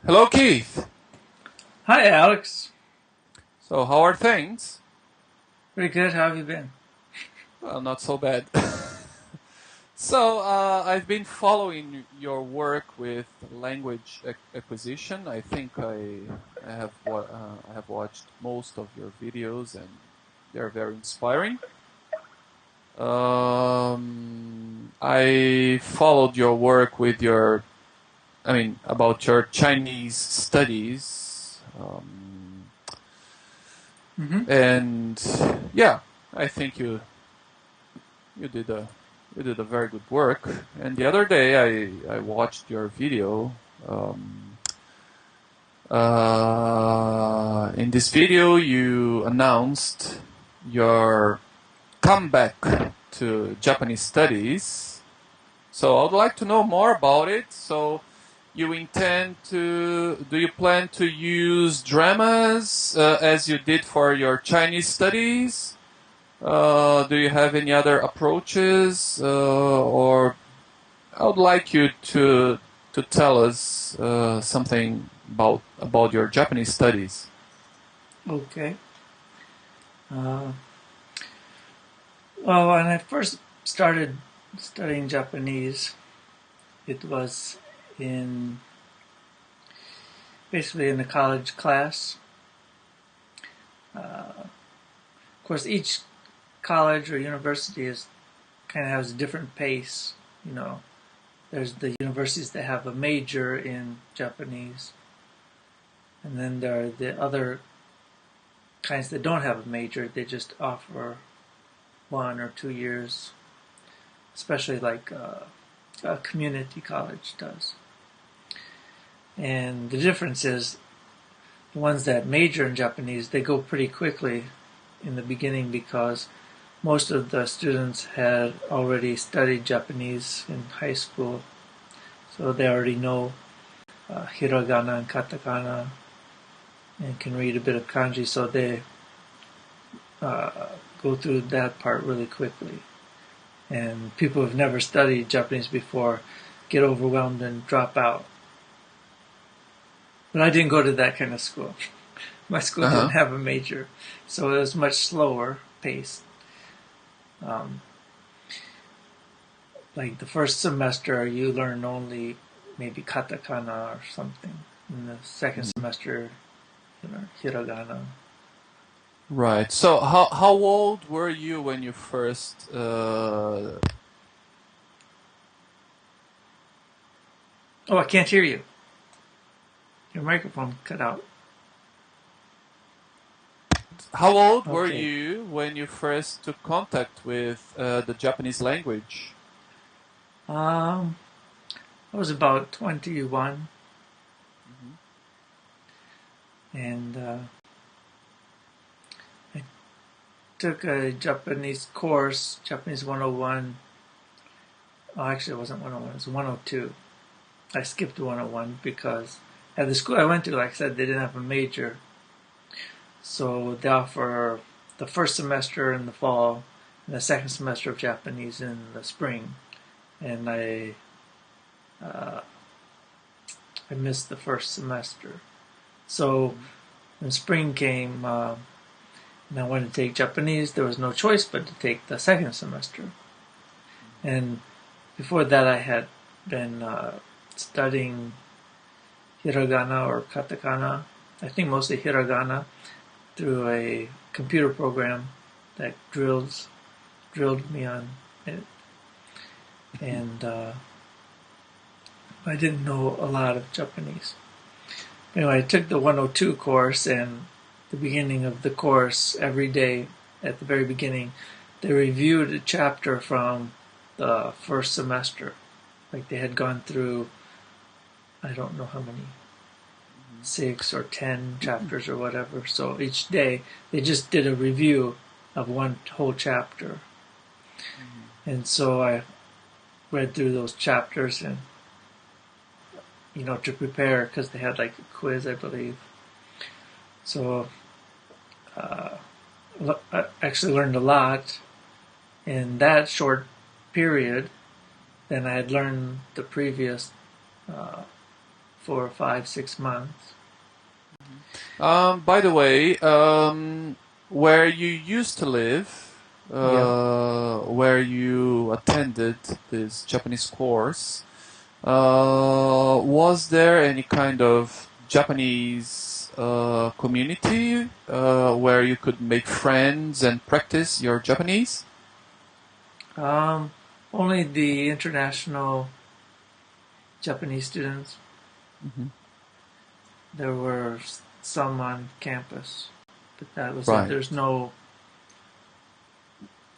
Hello, Keith. Hi, Alex. So, how are things? Pretty good. How have you been? Well, not so bad. I've been following your work with language acquisition. I think I have watched most of your videos, and they're very inspiring. I followed your work with about your Chinese studies. And yeah, I think you did a you did a very good work. And the other day I watched your video. In this video, you announced your comeback to Japanese studies. So I'd like to know more about it. So do you plan to use dramas as you did for your Chinese studies? Do you have any other approaches, or I would like you to tell us something about your Japanese studies. Okay. Uh, well, when I first started studying Japanese, it was in basically in a college class. Of course, each college or university is kind of has a different pace. You know, there's the universities that have a major in Japanese, and then there are the other kinds that don't have a major. They just offer 1 or 2 years, especially like a community college does. And the difference is the ones that major in Japanese, they go pretty quickly in the beginning because most of the students had already studied Japanese in high school, so they already know hiragana and katakana and can read a bit of kanji, so they go through that part really quickly. And people who've never studied Japanese before get overwhelmed and drop out. But I didn't go to that kind of school. My school didn't have a major, so it was much slower paced. Like the first semester, you learn only maybe katakana or something. In the second semester, you learn hiragana. Right. So how old were you when you first? Oh, I can't hear you. Your microphone cut out. How old were Okay. you when you first took contact with the Japanese language? I was about 21, and I took a Japanese course, Japanese 101. Oh, actually, it wasn't 101, it was 102. I skipped 101 because at the school I went to, like I said, they didn't have a major. So they offer the first semester in the fall and the second semester of Japanese in the spring. And I missed the first semester. So when spring came, and I wanted to take Japanese, there was no choice but to take the second semester. And before that, I had been studying hiragana or katakana. I think mostly hiragana through a computer program that drilled me on it. And I didn't know a lot of Japanese. Anyway, I took the 102 course, and the beginning of the course, every day at the very beginning, they reviewed a chapter from the first semester. Like they had gone through, I don't know how many, 6 or 10 chapters or whatever. So each day they just did a review of one whole chapter. And so I read through those chapters and, to prepare because they had like a quiz, I believe. So I actually learned a lot in that short period than I had learned the previous for 5, 6 months. By the way, where you used to live, Yep. where you attended this Japanese course, was there any kind of Japanese community where you could make friends and practice your Japanese? Only the international Japanese students. Hmm. There were some on campus, but that was it. Right.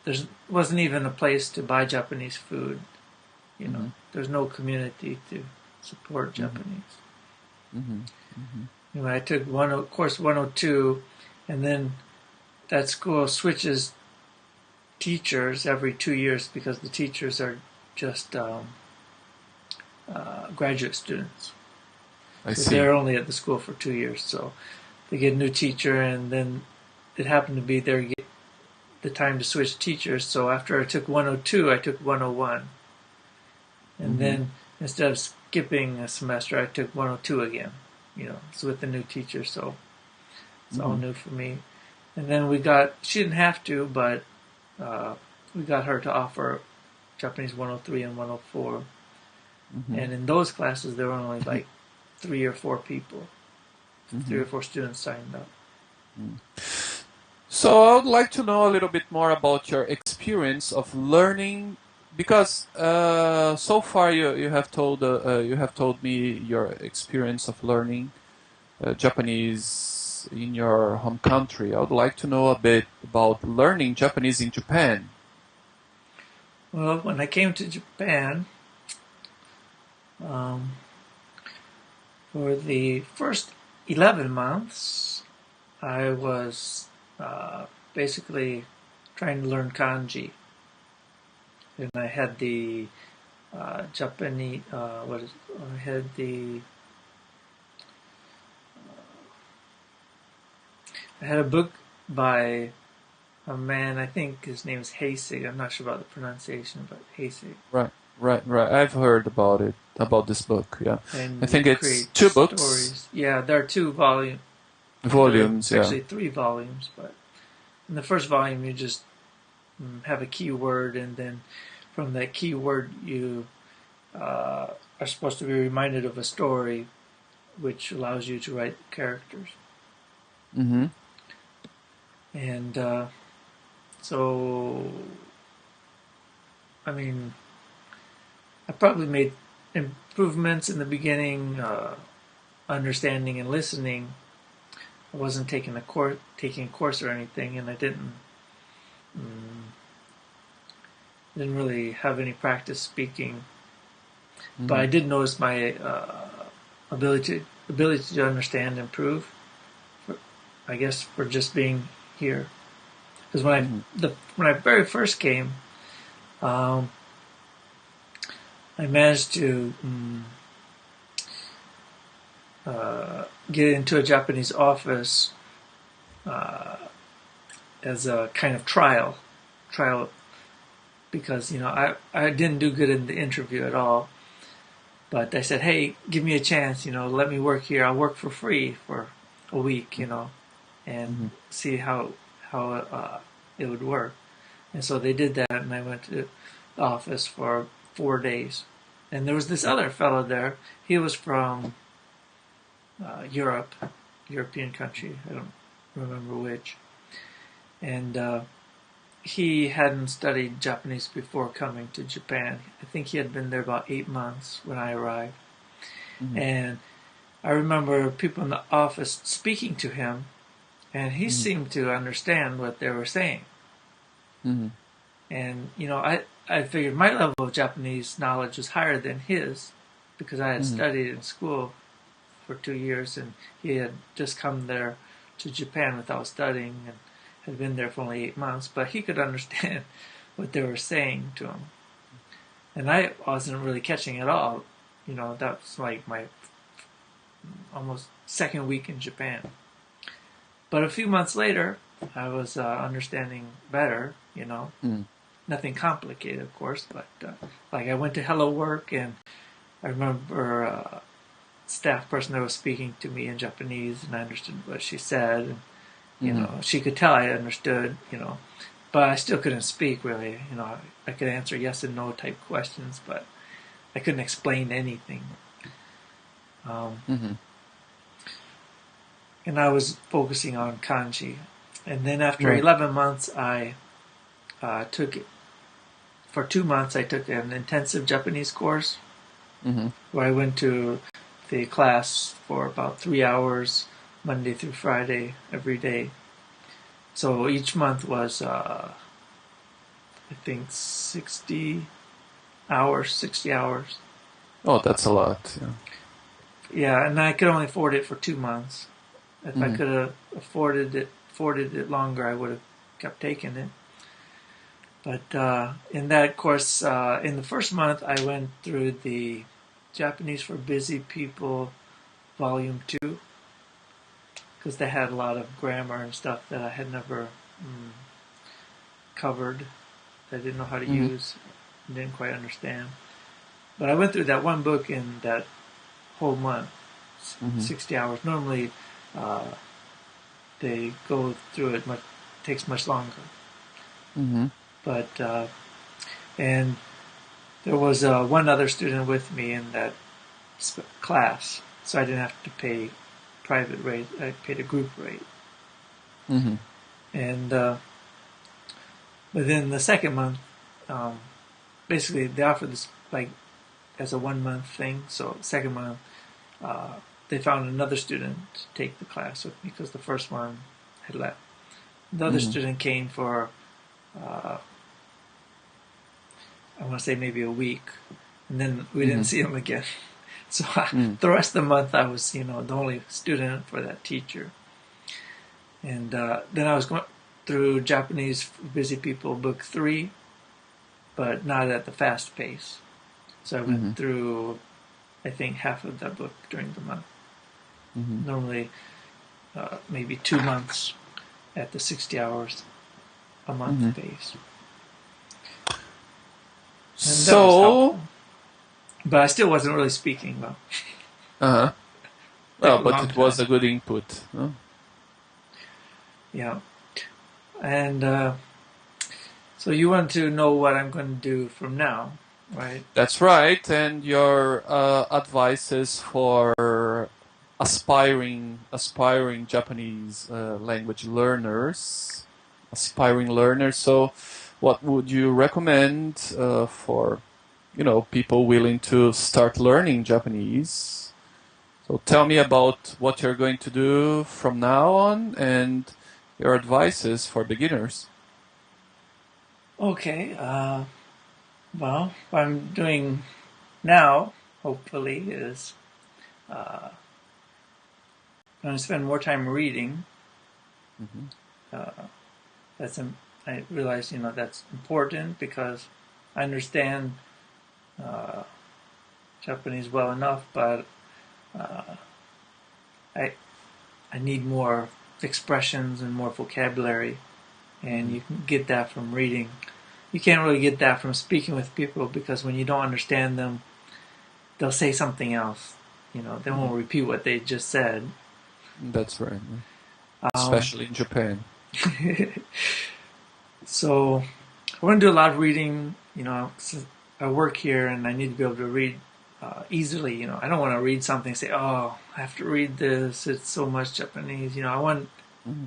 There wasn't even a place to buy Japanese food. Hmm. There's no community to support Hmm. Japanese. Hmm. Hmm. I took course 102, and then that school switches teachers every 2 years because the teachers are just graduate students. I So see. they're only at the school for 2 years. So they get a new teacher, and then it happened to be the time to switch teachers. So after I took 102, I took 101. And Hmm. then instead of skipping a semester, I took 102 again. It's with the new teacher, so it's all Hmm. new for me. And then she didn't have to, but we got her to offer Japanese 103 and 104. Hmm. And in those classes, there were only like 3 or 4 Hmm. students signed up. So I would like to know a little bit more about your experience of learning, because so far you have told me your experience of learning Japanese in your home country. I would like to know a bit about learning Japanese in Japan. Well, when I came to Japan, um, for the first 11 months, I was basically trying to learn kanji. And I had the Japanese, I had I had a book by a man, I think his name's Heisig. I'm not sure about the pronunciation, but Heisig. Right, right. I've heard about it, about this book. Yeah, I And he think it's creates 2 books, stories. Yeah, there are 2 volumes. volumes. Yeah. Actually 3 volumes, but in the first volume you just have a keyword, and then from that keyword you are supposed to be reminded of a story, which allows you to write characters. Mm-hmm. And so, I mean, I probably made improvements in the beginning, understanding and listening. I wasn't taking a course or anything, and I didn't really have any practice speaking. But Mm-hmm. I did notice my ability to understand improve. I guess for just being here, because Mm-hmm. when I very first came, um, I managed to get into a Japanese office as a kind of trial, because I didn't do good in the interview at all. But I said, hey, give me a chance, let me work here. I'll work for free for a week, and Mm-hmm. see how it would work. And so they did that, and I went to the office for 4 days. And there was this other fellow there. He was from European country. I don't remember which. And he hadn't studied Japanese before coming to Japan. I think he had been there about 8 months when I arrived. Mm-hmm. And I remember people in the office speaking to him, and he Mm-hmm. seemed to understand what they were saying. Mm-hmm. And I figured my level of Japanese knowledge was higher than his, because I had Mm-hmm. studied in school for 2 years, and he had just come there to Japan without studying and had been there for only 8 months. But he could understand what they were saying to him, and I wasn't really catching it all. That was like my almost second week in Japan. But a few months later, I was understanding better. Mm-hmm. Nothing complicated, of course, but like I went to Hello Work, and I remember staff person that was speaking to me in Japanese, and I understood what she said. And, Mm-hmm. she could tell I understood, but I still couldn't speak really. I could answer yes and no type questions, but I couldn't explain anything. Um, Mm-hmm. and I was focusing on kanji. And then after Right. 11 months, I took, for 2 months, I took an intensive Japanese course Mm-hmm. where I went to the class for about 3 hours, Monday through Friday, every day. So each month was, I think, 60 hours. Oh, that's a lot. Yeah. Yeah, and I could only afford it for 2 months. If I Mm-hmm. could have afforded it longer, I would have kept taking it. But in that course, in the first month, I went through the Japanese for Busy People Volume 2 because they had a lot of grammar and stuff that I had never covered. I didn't know how to Mm-hmm. use, didn't quite understand. But I went through that one book in that whole month, Mm-hmm. 60 hours. Normally, uh, they go through it much, takes much longer. Mm-hmm. But and there was one other student with me in that class, so I didn't have to pay private rate. I paid a group rate, Mm-hmm. and within the second month, um, basically they offered this like as a 1 month thing. So second month, uh, they found another student to take the class with me because the first one had left. The other Mm-hmm. student came for uh, I want to say maybe a week, and then we didn't see him again. So Mm-hmm. the rest of the month I was, the only student for that teacher. And then I was going through Japanese Busy People Book 3, but not at the fast pace. So I went Mm-hmm. through, I think, half of that book during the month. Mm-hmm. Normally, maybe 2 months at the 60 hours a month Mm-hmm. pace. And that was So, helpful. But I still wasn't really speaking well. uh-huh. Took Well, a but long it was time. a good input. Huh? Yeah. And so you want to know what I'm going to do from now, right? That's right. And your advices for aspiring Japanese language learners, aspiring learners. So, what would you recommend for people willing to start learning Japanese? So, tell me about what you're going to do from now on and your advices for beginners. Okay. Well, what I'm doing now, hopefully, is uh, going to spend more time reading. Mm-hmm. Uh, I realize that's important because I understand uh, Japanese well enough, but uh, I I need more expressions and more vocabulary, and Mm-hmm. you can get that from reading. You can't really get that from speaking with people because when you don't understand them, they'll say something else. They Mm-hmm. won't repeat what they just said. That's right. Yeah. Um, Especially in Japan. so I want to do a lot of reading. Since I work here and I need to be able to read easily. I don't want to read something and say, "Oh, I have to read this. It's so much Japanese." Mm-hmm.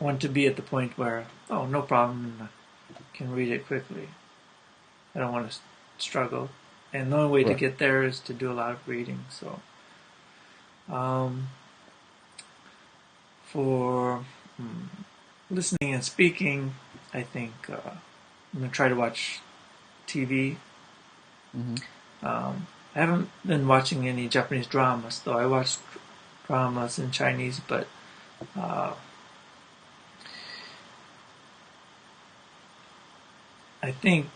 I want to be at the point where, oh, no problem, I can read it quickly. I don't want to struggle, and the only way to Right. get there is to do a lot of reading. So, um, for listening and speaking, I think I'm gonna try to watch TV. Mm-hmm. I haven't been watching any Japanese dramas, though. I watch dramas in Chinese, but uh, I think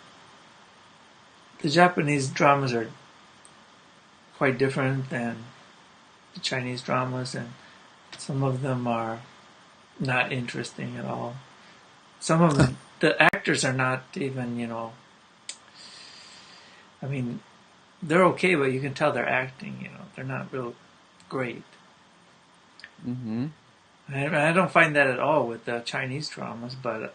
the Japanese dramas are quite different than the Chinese dramas, and some of them are not interesting at all. Some of them, the actors are not even, I mean, they're okay, but you can tell they're acting. They're not real. great. Mm-hmm. I don't find that at all with the Chinese dramas, but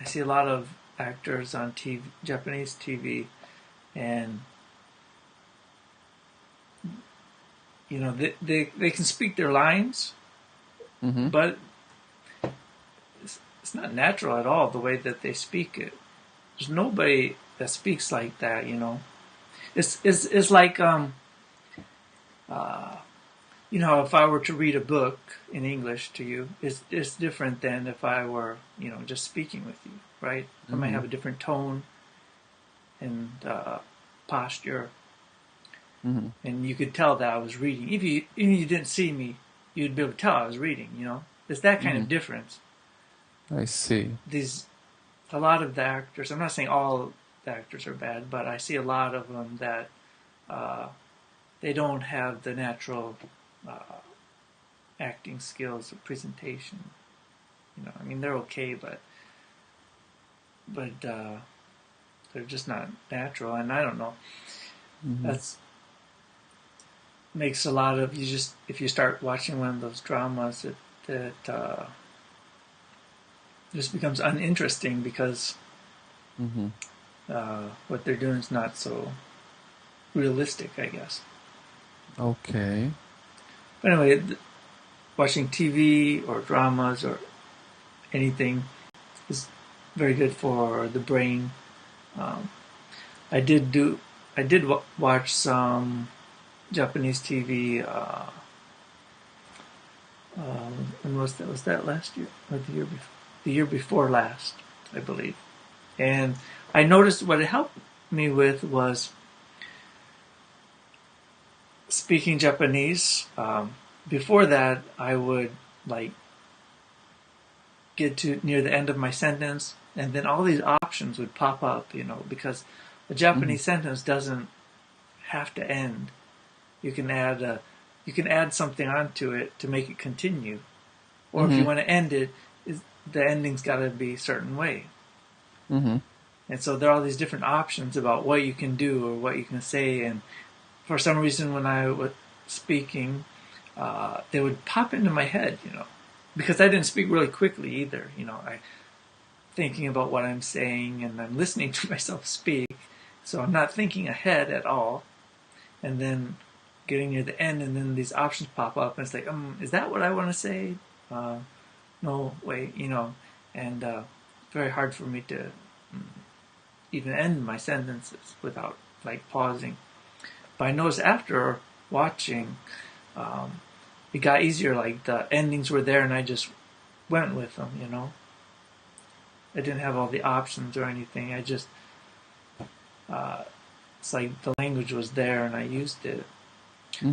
I see a lot of actors on TV, Japanese TV, and they can speak their lines, Mm-hmm. but it's not natural at all the way that they speak it. There's nobody that speaks like that, you know. It's like uh, if I were to read a book in English to you, it's different than if I were just speaking with you, right? I might Mm-hmm. have a different tone and posture, Mm-hmm. and you could tell that I was reading. Even if you didn't see me, you'd be able to tell I was reading. It's that kind Mm-hmm. of difference. I see. A lot of the actors. I'm not saying all the actors are bad, but I see a lot of them that uh, they don't have the natural uh, acting skills or presentation. I mean, they're okay, but they're just not natural. And I don't know. Mm-hmm. That's makes a lot of you just if you start watching one of those dramas that just becomes uninteresting because Mm-hmm. what they're doing is not so realistic, I guess. Okay. But anyway, watching TV or dramas or anything is very good for the brain. Um, I did do I did watch some Japanese TV. When was that? Was that last year or the year before? The year before last, I believe. And I noticed what it helped me with was speaking Japanese. Before that, I would like get to near the end of my sentence, and then all these options would pop up. Because a Mm-hmm. Japanese sentence doesn't have to end. You can add something onto it to make it continue, or if you Mm-hmm. want to end it, the ending's got to be a certain way. Mm-hmm. And so there are all these different options about what you can do or what you can say. And for some reason, when I was speaking, they would pop into my head, because I didn't speak really quickly either. I thinking about what I'm saying and I'm listening to myself speak, so I'm not thinking ahead at all. And then getting near the end, and then these options pop up, and it's like, is that what I want to say? Uh, no, wait, and very hard for me to even end my sentences without like pausing. But I noticed after watching, um, it got easier. Like the endings were there, and I just went with them. I didn't have all the options or anything. I just it's like the language was there, and I used it.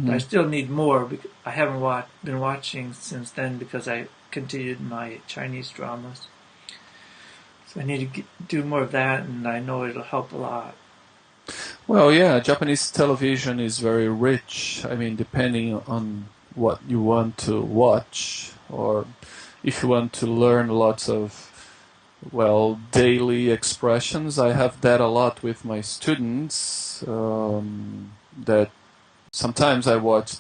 But I Mm-hmm. still need more. Because I haven't been watching since then because I continued my Chinese dramas. So I need to do more of that, and I know it'll help a lot. Well, yeah, Japanese television is very rich. I mean, depending on what you want to watch, or if you want to learn lots of, well, daily expressions. I have that a lot with my students. That sometimes I watch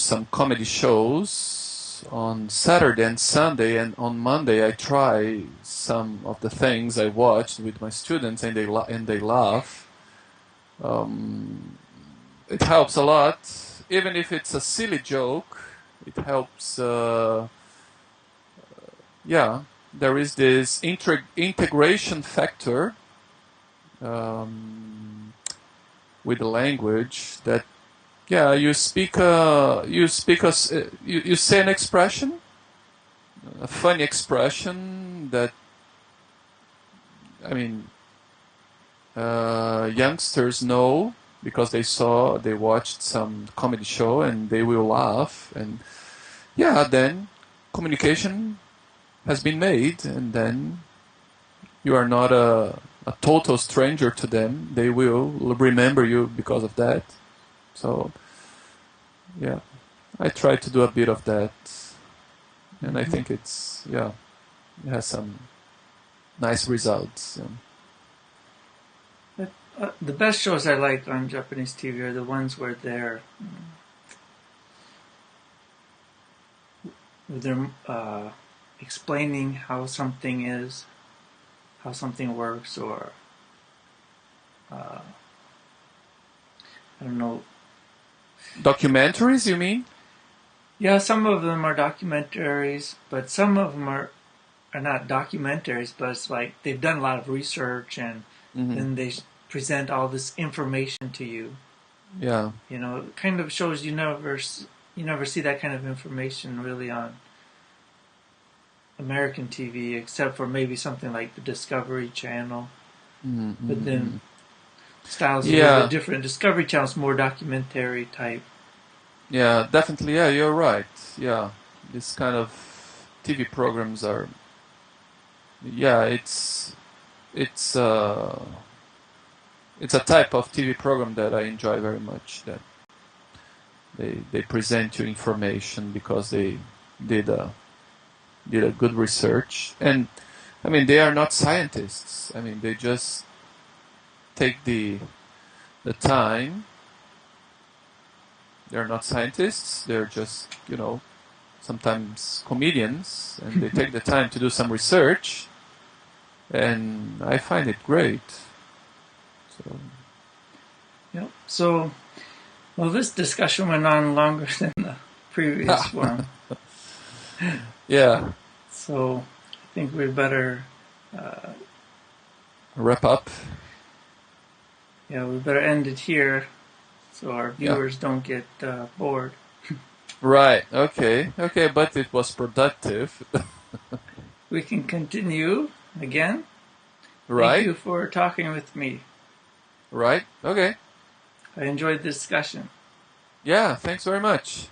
some comedy shows on Saturday and Sunday, and on Monday I try some of the things I watched with my students, and they laugh. Um, it helps a lot, even if it's a silly joke. It helps. Yeah, there is this integration factor um, with the language that yeah you say an expression, a funny expression that I mean youngsters know because they watched some comedy show and they will laugh, and yeah, then communication has been made, and then you are not a total stranger to them. They will remember you because of that. So yeah, I try to do a bit of that, and I Mm-hmm. think it has some nice results. The best shows I like on Japanese TV are the ones where they're with them explaining how something is, how something works, or I don't know. Documentaries, you mean? Yeah, some of them are documentaries, but some of them are not documentaries, but it's like they've done a lot of research and Hmm. then they present all this information to you. Yeah. You know, it kind of shows you never see that kind of information really on American TV, except for maybe something like the Discovery Channel. But then Mm-hmm. style's a little bit Yeah. different. Discovery Channel's more documentary type. Yeah, definitely. Yeah, you're right. Yeah, this kind of TV programs are. Yeah, it's it's a type of TV program that I enjoy very much. That they present you information because they did a did a good research, and I mean they are not scientists. I mean they just take the time. They're not scientists. They're just sometimes comedians, and they take the time to do some research, and I find it great. So Yep. So, well, this discussion went on longer than the previous one. yeah, So, I think we better, wrap up. we better end it here so our Yeah, viewers don't get bored. right. Okay, okay, but it was productive. We can continue again. Thank Right, you for talking with me. right. Okay. I enjoyed the discussion. Yeah, thanks very much.